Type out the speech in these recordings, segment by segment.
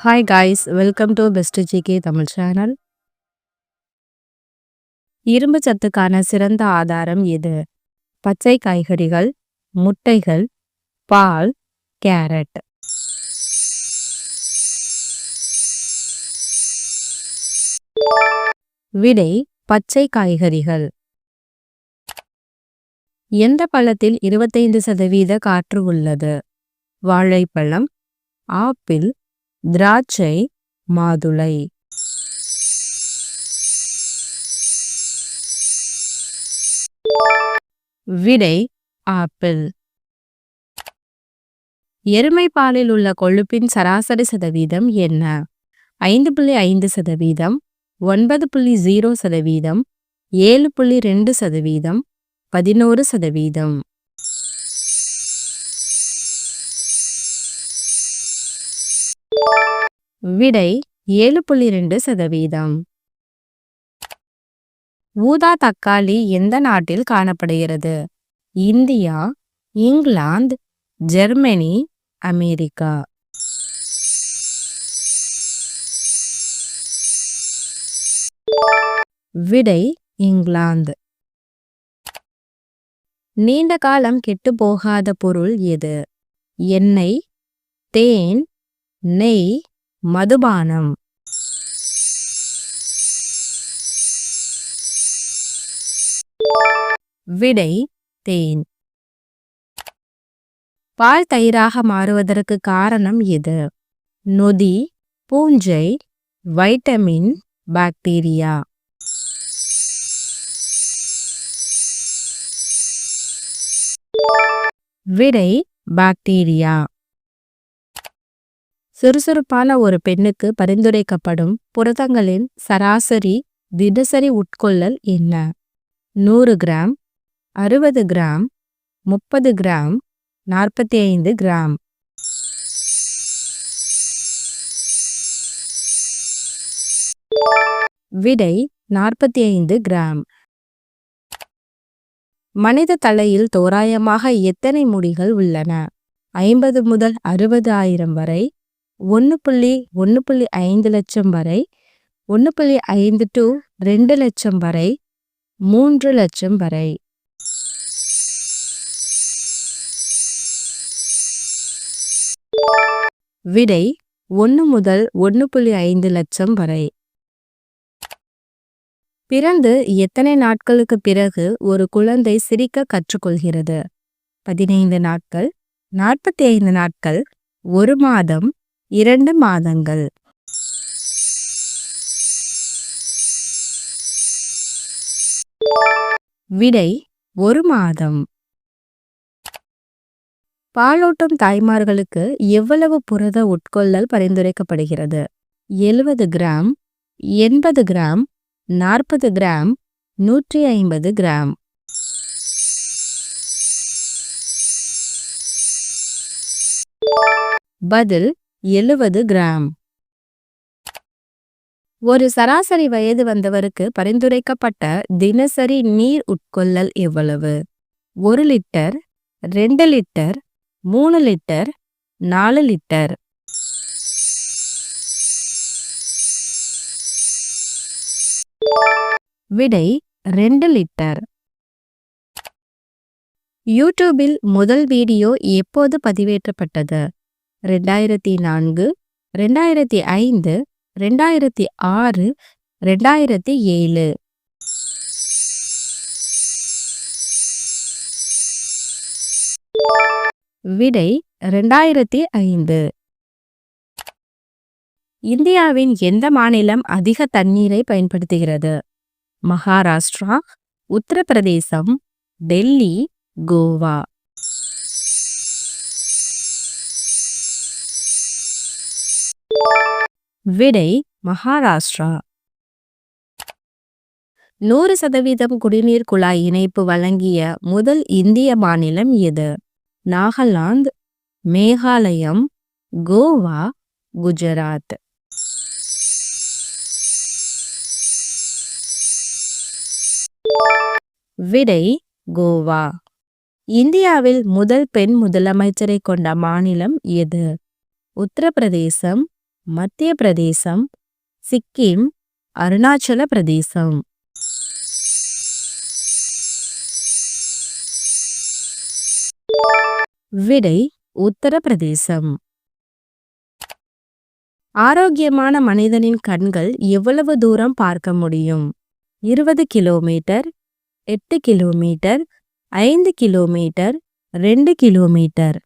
Hi guys, welcome to best GK Tamil channel. இரும்பு சத்துக்கான சிறந்த ஆதாரம் எது? பச்சை காய்கறிகள், முட்டைகள், பால், கேரட். விடை பச்சை காய்கறிகள். எந்த பழத்தில் 25% காற்று உள்ளது? வாழைப்பழம், ஆப்பிள், திராட்சை, மாதுளை. விடை ஆப்பிள். எருமை பாலில் உள்ள கொழுப்பின் சராசரி சதவீதம் என்ன? 5.5%, 9.0%, 7.2%, 11%. விடை 7.2%. ஊதா தக்காளி எந்த நாட்டில் காணப்படுகிறது? India, England, Germany, America. விடை இங்கிலாந்து. நீண்ட காலம் கெட்டுப்போகாத பொருள் எது? எண்ணெய், தேன், நெய், மதுபானம். விடை தேன். பால் தயிராக மாறுவதற்கு காரணம் எது? நொதி, பூஞ்சை, வைட்டமின், பாக்டீரியா. விடை பாக்டீரியா. சுறுசுறுப்பான ஒரு பெண்ணுக்கு பரிந்துரைக்கப்படும் புரதங்களின் சராசரி தினசரி உட்கொள்ளல் என்ன? 100 கிராம், 60 கிராம், 30 கிராம், 45 கிராம். விடை 45 கிராம். மனித தலையில் தோராயமாக எத்தனை முடிகள் உள்ளன? 50 முதல் 60,000 வரை, 1.5 லட்சம் வரை, 1.5 to 2 லட்சம் வரை, 3 லட்சம் வரை. விடை 1 முதல் 1.5 லட்சம் வரை. பிறந்து எத்தனை நாட்களுக்கு பிறகு ஒரு குழந்தை சிரிக்க கற்றுக்கொள்கிறது? 15 நாட்கள், 45 நாட்கள், 1 மாதம், 2 மாதங்கள். விடை 1 மாதம். பாலூட்டும் தாய்மார்களுக்கு எவ்வளவு புரத உட்கொள்ளல் பரிந்துரைக்கப்படுகிறது? 70 கிராம், 80 கிராம், 40 கிராம், 150 கிராம். பதில் 70 கிராம். ஒரு சராசரி வயது வந்தவருக்கு பரிந்துரைக்கப்பட்ட தினசரி நீர் உட்கொள்ளல் எவ்வளவு? 1 லிட்டர், 2 லிட்டர், 3 லிட்டர், 4 லிட்டர். விடை 2 லிட்டர். யூடியூபில் முதல் வீடியோ எப்போது பதிவேற்றப்பட்டது? 2004, 2005, 2006, 2007. விடை 2005. இந்தியாவின் எந்த மாநிலம் அதிக தண்ணீரை பயன்படுத்துகிறது? மகாராஷ்டிரா, உத்தரப்பிரதேசம், டெல்லி, கோவா. விடை மகாராஷ்டிரா. 100% குடிநீர் குழாய் இணைப்பு வழங்கிய முதல் இந்திய மாநிலம் எது? நாகாலாந்து, மேகாலயம், கோவா, குஜராத். விடை கோவா. இந்தியாவில் முதல் பெண் முதலமைச்சரை கொண்ட மாநிலம் எது? உத்தரப்பிரதேசம், மத்திய பிரதேசம், சிக்கிம், அருணாச்சல பிரதேசம். விடை உத்தரப்பிரதேசம். ஆரோக்கியமான மனிதனின் கண்கள் எவ்வளவு தூரம் பார்க்க முடியும்? 20 கிலோமீட்டர், 8 கிலோமீட்டர், 5 கிலோமீட்டர், 2 கிலோமீட்டர்.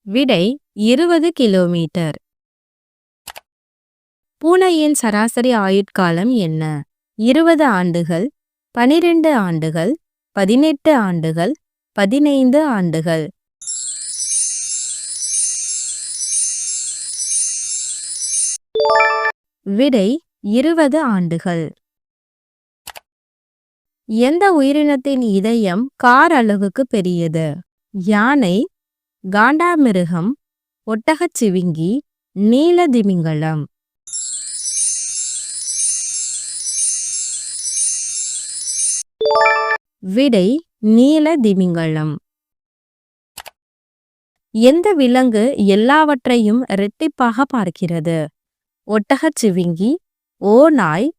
விடை 20 கிலோமீட்டர். பூனையின் சராசரி ஆயுட்காலம் என்ன? 20 ஆண்டுகள், 12 ஆண்டுகள், 18 ஆண்டுகள், 15 ஆண்டுகள். விடை 20 ஆண்டுகள். எந்த உயிரினத்தின் இதயம் கார் அளவுக்கு பெரியது? யானை, காண்டாமிருகம், ஒட்டகச்சிவிங்கி, நீலதிமிங்கலம். விடை நீலதிமிங்கலம். எந்த விலங்கு எல்லாவற்றையும் இரட்டிப்பாக பார்க்கிறது? ஒட்டகச்சிவிங்கி, ஓநாய்,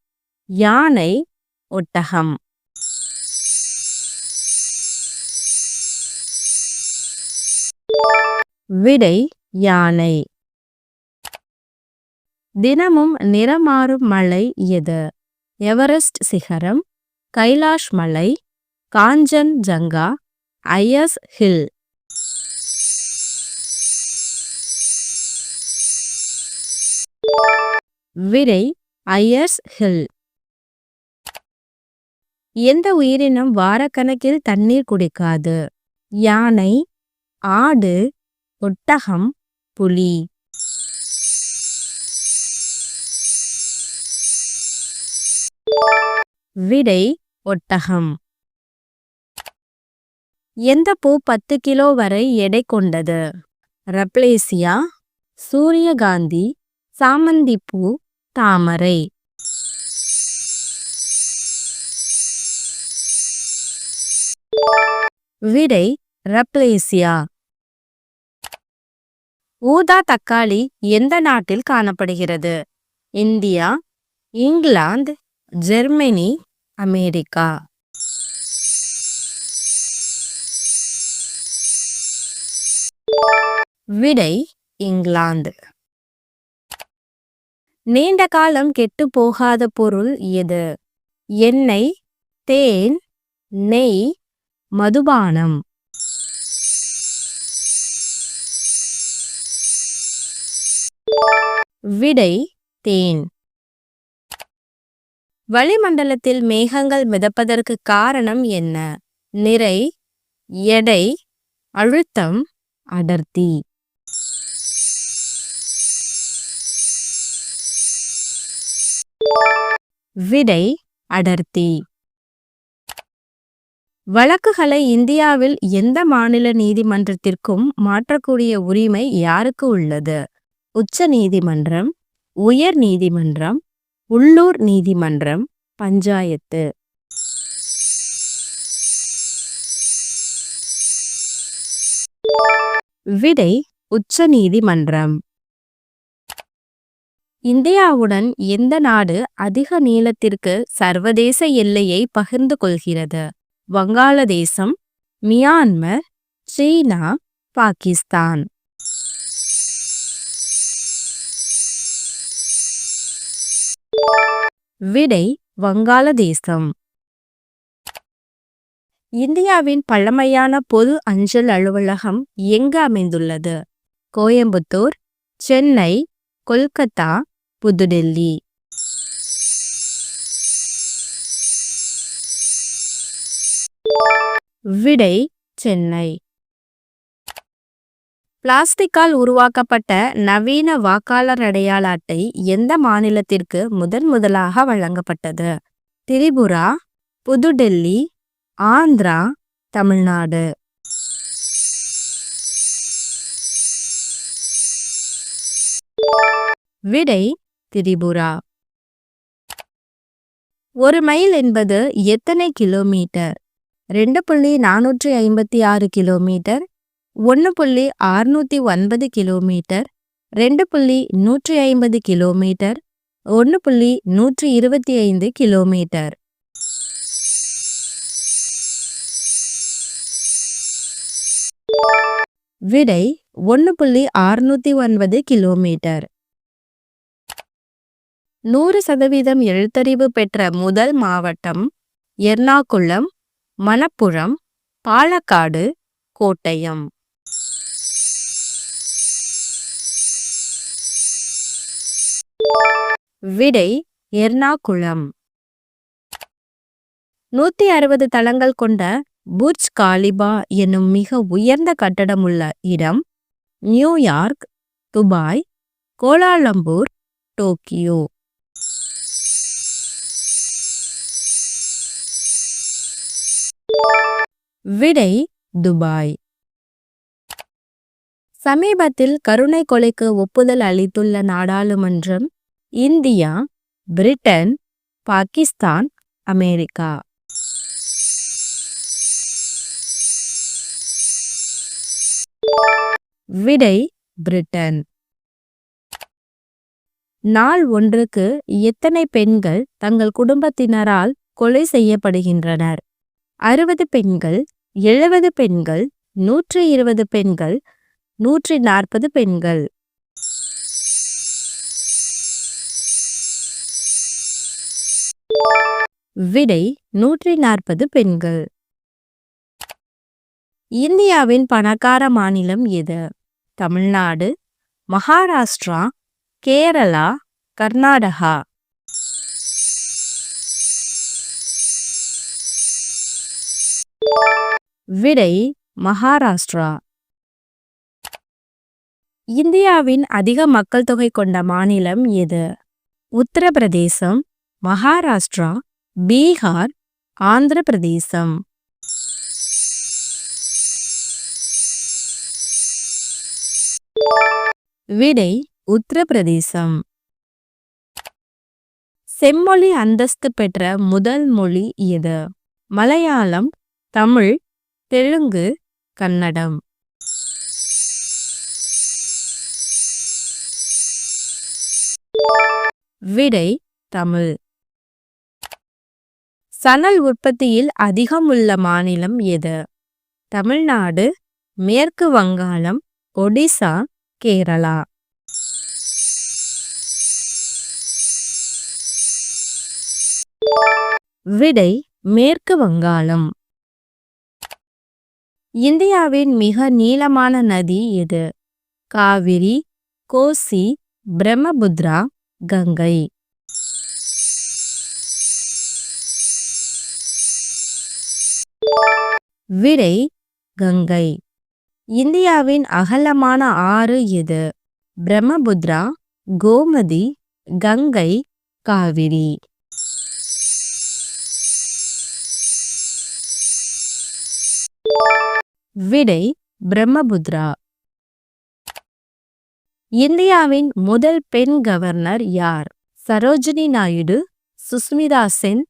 யானை, ஒட்டகம். விடை யானை. தினமும் நிறமாறும் மலை எது? எவரெஸ்ட் சிகரம், கைலாஷ் மலை, காஞ்சன் ஜங்கா, ஐயஸ் ஹில். விடை ஐயஸ் ஹில். எந்த உயிரினம் வாரக்கணக்கில் தண்ணீர் குடிக்காது? யானை, ஆடு, ஒட்டகம், புலி. விடை ஒட்டகம். எந்த பூ 10 கிலோ வரை எடை கொண்டது? ரப்ளேசியா, சூரியகாந்தி, சாமந்திப்பூ, தாமரை. விடை ரப்ளேசியா. ஊதா தக்காளி எந்த நாட்டில் காணப்படுகிறது? India, England, Germany, America. விடை இங்கிலாந்து. நீண்ட காலம் கெட்டு போகாத பொருள் எது? எண்ணெய், தேன், நெய், மதுபானம். விடை தேன். வளிமண்டலத்தில் மேகங்கள் மிதப்பதற்கு காரணம் என்ன? நிறை, எடை, அழுத்தம், அடர்த்தி. விடை அடர்த்தி. வழக்குகளை இந்தியாவில் எந்த மாநில நீதிமன்றத்திற்கும் மாற்றக்கூடிய உரிமை யாருக்கு உள்ளது? உச்ச நீதிமன்றம், உயர் நீதிமன்றம், உள்ளூர் நீதிமன்றம், பஞ்சாயத்து. விடை உச்ச நீதிமன்றம். இந்தியாவுடன் எந்த நாடு அதிக நீளத்திற்கு சர்வதேச எல்லையை பகிர்ந்து கொள்கிறது? வங்காளதேசம், மியான்மர், சீனா, பாகிஸ்தான். விடை வங்காளதேசம். இந்தியாவின் பழமையான பொது அஞ்சல் அலுவலகம் எங்கு அமைந்துள்ளது? கோயம்புத்தூர், சென்னை, கொல்கத்தா, புதுடெல்லி. விடை சென்னை. பிளாஸ்டிக்கால் உருவாக்கப்பட்ட நவீன வாக்காளர் அடையாள அட்டை எந்த மாநிலத்திற்கு முதலாக வழங்கப்பட்டது? திரிபுரா, புதுடெல்லி, ஆந்திரா, தமிழ்நாடு. விடை திரிபுரா. ஒரு மைல் என்பது எத்தனை kilometre? 2.456 kilometre, 1.609 kilometre, 2.150 kilometre, 1.125 kilometre. விடை 1.609 கிலோமீட்டர். 100% எழுத்தறிவு பெற்ற முதல் மாவட்டம் எர்ணாகுளம், மலப்புரம், பாலக்காடு, கோட்டயம். விடை எர்ணாகுளம். 160 தளங்கள் கொண்ட புர்ஜ் காலிபா என்னும் மிக உயர்ந்த கட்டடமுள்ள இடம் நியூயார்க், துபாய், கோலாலம்பூர், டோக்கியோ. விடை துபாய். சமீபத்தில் கருணை கொலைக்கு ஒப்புதல் அளித்துள்ள நாடாளுமன்றம் இந்தியா, பிரிட்டன், பாகிஸ்தான், அமெரிக்கா. விடை பிரிட்டன். நாள் ஒன்றுக்கு எத்தனை பெண்கள் தங்கள் குடும்பத்தினரால் கொலை செய்யப்படுகின்றனர்? 60 பெண்கள், 70 பெண்கள், 120 பெண்கள், 140 பெண்கள். விடை 140 பெண்கள். இந்தியாவின் பணக்கார மாநிலம் எது? தமிழ்நாடு, மகாராஷ்டிரா, கேரளா, கர்நாடகா. விடை மகாராஷ்டிரா. இந்தியாவின் அதிக மக்கள் தொகை கொண்ட மாநிலம் எது? உத்தரப்பிரதேசம், மகாராஷ்டிரா, பீகார், ஆந்திர பிரதேசம். விடை உத்தரப்பிரதேசம். செம்மொழி அந்தஸ்து பெற்ற முதல் மொழி எது? மலையாளம், தமிழ், தெலுங்கு, கன்னடம். விடை தமிழ். சணல் உற்பத்தியில் அதிகம் உள்ள மாநிலம் எது? தமிழ்நாடு, மேற்கு வங்காளம், ஒடிசா, கேரளா. விடை மேற்கு வங்காளம். இந்தியாவின் மிக நீளமான நதி எது? காவிரி, கோசி, பிரம்மபுத்திரா, கங்கை. விடை கங்கை. இந்தியாவின் அகலமான ஆறு எது? பிரம்மபுத்திரா, கோமதி, கங்கை, காவிரி. விடை பிரம்மபுத்திரா. இந்தியாவின் முதல் பெண் கவர்னர் யார்? சரோஜினி நாயுடு, சுஷ்மிதா சென்,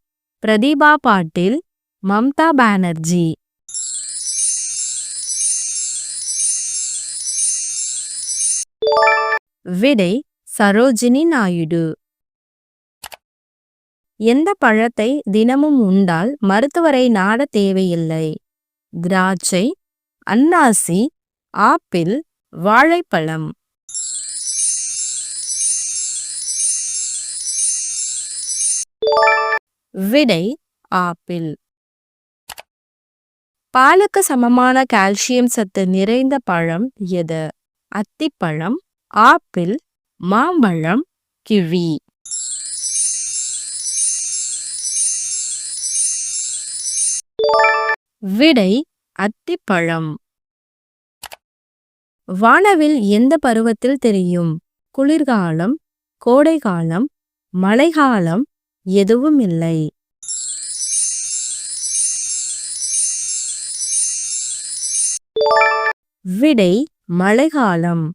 பிரதீபா பாட்டீல், மம்தா பானர்ஜி. விடை சரோஜினி நாயுடு. எந்த பழத்தை தினமும் உண்டால் மருத்துவரை நாட தேவையில்லை? திராட்சை, அன்னாசி, ஆப்பிள், வாழைப்பழம். விடை ஆப்பிள். பாலுக்கு சமமான கால்சியம் சத்து நிறைந்த பழம் எது? அத்திப்பழம், ஆப்பிள், மாம்பழம், கிவி. விடை அத்திப்பழம். வானவில் எந்த பருவத்தில் தெரியும்? குளிர்காலம், கோடைகாலம், மழைக்காலம், எதுவும் இல்லை. விடை மழைக்காலம்.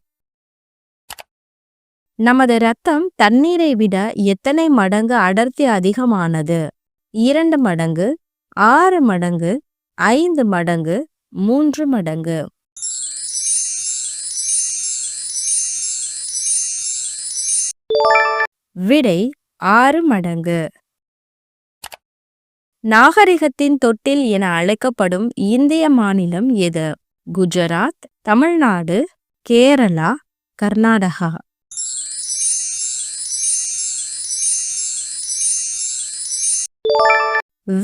நமது இரத்தம் தண்ணீரை விட எத்தனை மடங்கு அடர்த்தி அதிகமானது? 2 மடங்கு, 6 மடங்கு, 5 மடங்கு 3 மடங்கு. விடை 6 மடங்கு. நாகரிகத்தின் தொட்டில் என அழைக்கப்படும் இந்திய மாநிலம் எது? குஜராத், தமிழ்நாடு, கேரளா, கர்நாடகா.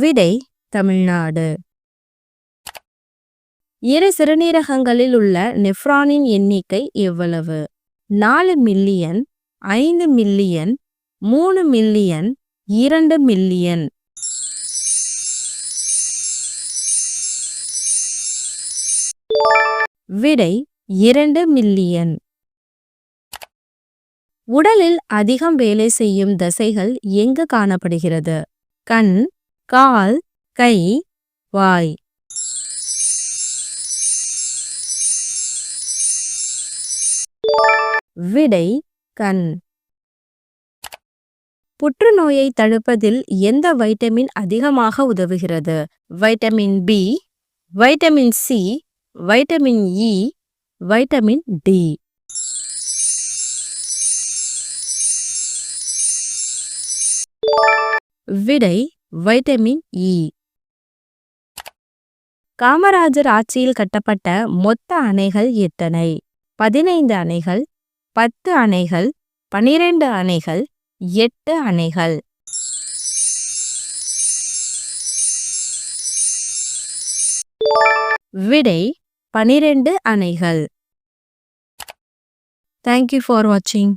விடை தமிழ்நாடு. இரு சிறுநீரகங்களில் உள்ள நெஃப்ரானின் எண்ணிக்கை எவ்வளவு? 4 மில்லியன், 5 மில்லியன், 3 மில்லியன், 2 மில்லியன். விடை 2 மில்லியன். உடலில் அதிகம் வேலை செய்யும் தசைகள் எங்கு காணப்படுகிறது? கண், கால், கை, வாய். விடை கண். புற்றுநோயை தடுப்பதில் எந்த வைட்டமின் அதிகமாக உதவுகிறது? Vitamin B, vitamin C, vitamin E, vitamin D. விடை வைட்டமின் இ. காமராஜர் ஆட்சியில் கட்டப்பட்ட மொத்த அணைகள் எத்தனை? 15 அணைகள், 10 அணைகள், 12 அணைகள், 8 அணைகள். விடை 12 அணைகள். Thank you for watching.